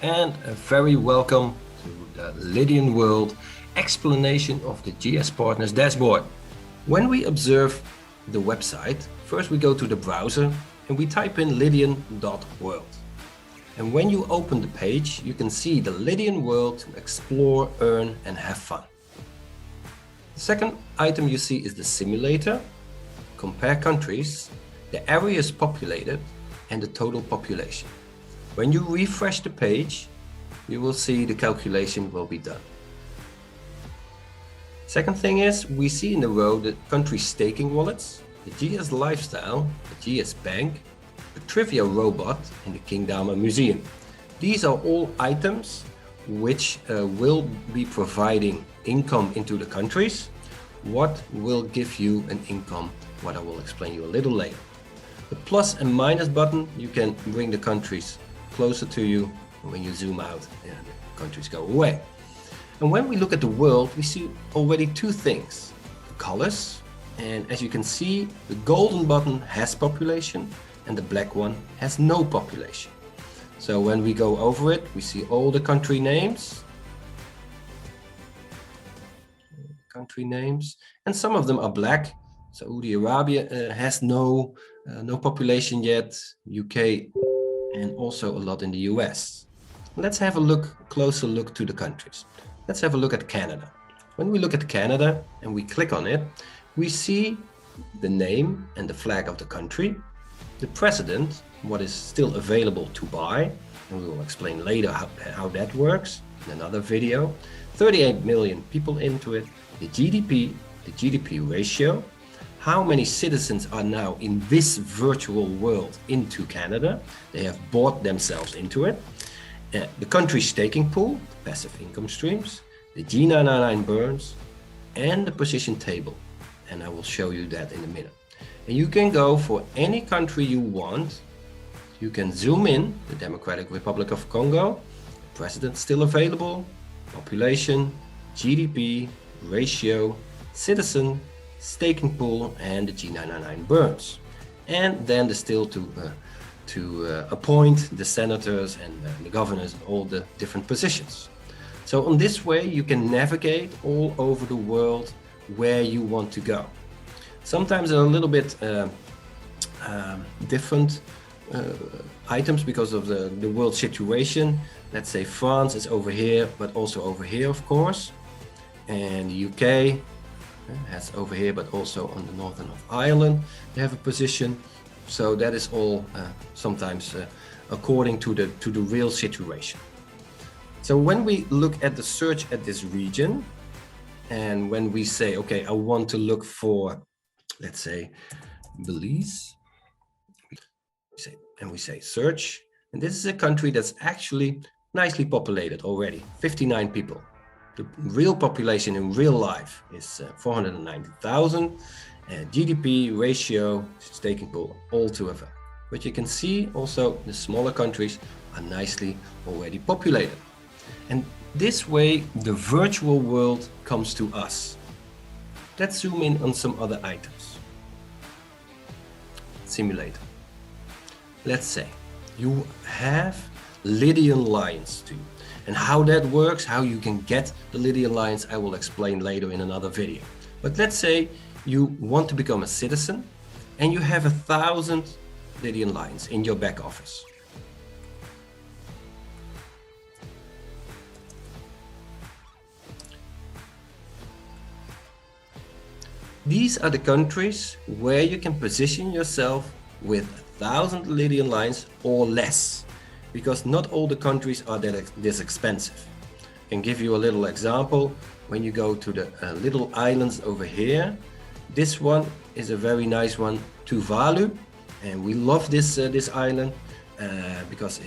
and a very welcome to the Lydian World explanation of the GS Partners dashboard. When we observe the website, first we go to the browser and we type in lydian.world. And when you open the page, you can see the Lydian World to explore, earn and have fun. The second item you see is the simulator. Compare countries, the areas populated and the total population. When you refresh the page, you will see the calculation will be done. Second thing is, we see in the row the country staking wallets, the GS Lifestyle, the GS Bank, the Trivia Robot and the Kingdama Museum. These are all items which will be providing income into the countries. What will give you an income, what I will explain you a little later. The plus and minus button, you can bring the countries closer to you, and when you zoom out, the countries go away. And when we look at the world, we see already two things, the colors, and as you can see, the golden button has population and the black one has no population. So when we go over it, we see all the country names, and some of them are black. Saudi Arabia has no population yet, UK, and also a lot in the US. Let's have a closer look to the countries. Let's have a look at Canada. When we look at Canada and we click on it, we see the name and the flag of the country, the president, what is still available to buy, and we will explain later how that works in another video. 38 million people into it, the GDP ratio, how many citizens are now in this virtual world into Canada. They have bought themselves into it. The country staking pool, passive income streams, the G999 burns, and the position table. And I will show you that in a minute. And you can go for any country you want. You can zoom in, the Democratic Republic of Congo, president still available, population, GDP, ratio, citizen, staking pool, and the G999 burns. And then there's still to appoint the senators and the governors in all the different positions. So on this way, you can navigate all over the world where you want to go. Sometimes they're a little bit different items because of the world situation. Let's say France is over here, but also over here, of course. And the UK has over here, but also on the northern of Ireland, they have a position. So that is all sometimes according to the real situation. So when we look at the search at this region, and when we say, okay, I want to look for, let's say, Belize, we say search, and this is a country that's actually nicely populated already, 59 people. The real population in real life is 490,000, GDP, ratio, staking pool, all together. But you can see also the smaller countries are nicely already populated. And this way, the virtual world comes to us. Let's zoom in on some other items. Simulator. Let's say you have Lydian lions too. And how that works, how you can get the Lydian lions, I will explain later in another video. But let's say you want to become a citizen and you have 1,000 Lydian lions in your back office. These are the countries where you can position yourself with 1,000 Lydian lions or less, because not all the countries are this expensive. I can give you a little example. When you go to the little islands over here, this one is a very nice one, Tuvalu, and we love this island because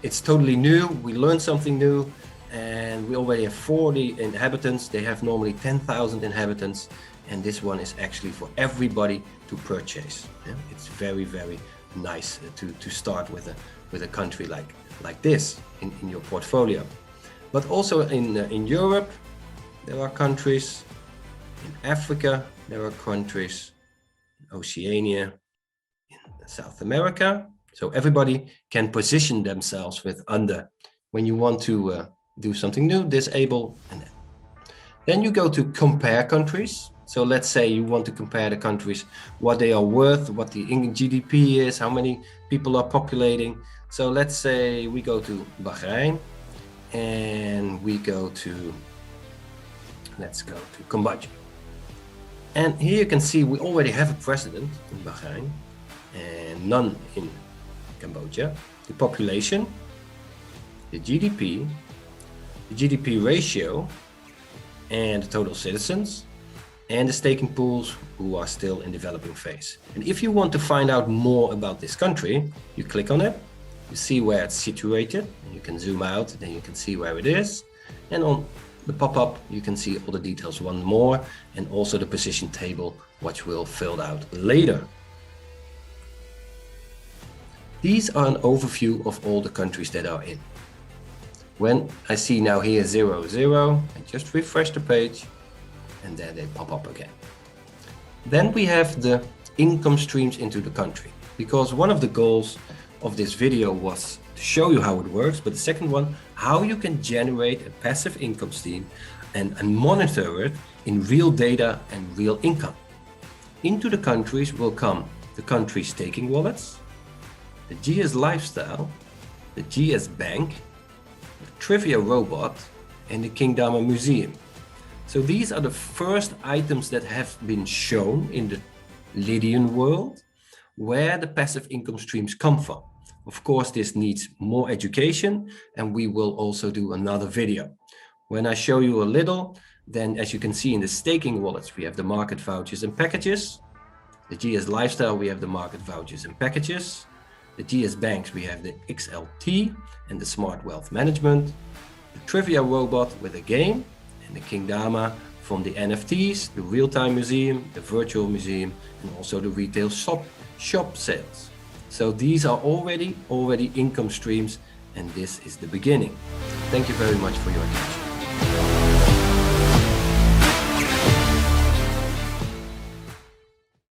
it's totally new. We learned something new, and we already have 40 inhabitants. They have normally 10,000 inhabitants, and this one is actually for everybody to purchase. Yeah? It's very, very nice to start with a country like this in your portfolio. But also in Europe, there are countries. In Africa, there are countries. In Oceania, in South America. So everybody can position themselves with under When you want to do something new, disable and then. Then you go to compare countries. So let's say you want to compare the countries, what they are worth, what the GDP is, how many people are populating. So let's say we go to Bahrain and we go to, let's go to Cambodia. And here you can see we already have a president in Bahrain and none in Cambodia. The population, the GDP ratio, and the total citizens, and the staking pools who are still in developing phase. And if you want to find out more about this country, you click on it, you see where it's situated, and you can zoom out, then you can see where it is. And on the pop-up, you can see all the details once more, and also the position table, which we'll fill out later. These are an overview of all the countries that are in. When I see now here 0, 0, I just refresh the page and there they pop up again. Then we have the income streams into the country, because one of the goals of this video was to show you how it works, but the second one, how you can generate a passive income stream and monitor it in real data and real income. Into the countries will come the country staking wallets, the GS lifestyle, the GS bank, the trivia robot, and the Kingdom Museum. So these are the first items that have been shown in the Lydian world, where the passive income streams come from. Of course, this needs more education, and we will also do another video. When I show you a little, then as you can see in the staking wallets, we have the market vouchers and packages. The GS lifestyle, we have the market vouchers and packages. The GS banks, we have the XLT and the smart wealth management. The trivia robot with a game, and the Kingdama from the NFTs, the real-time museum, the virtual museum, and also the retail shop sales. So these are already income streams, and this is the beginning. Thank you very much for your attention.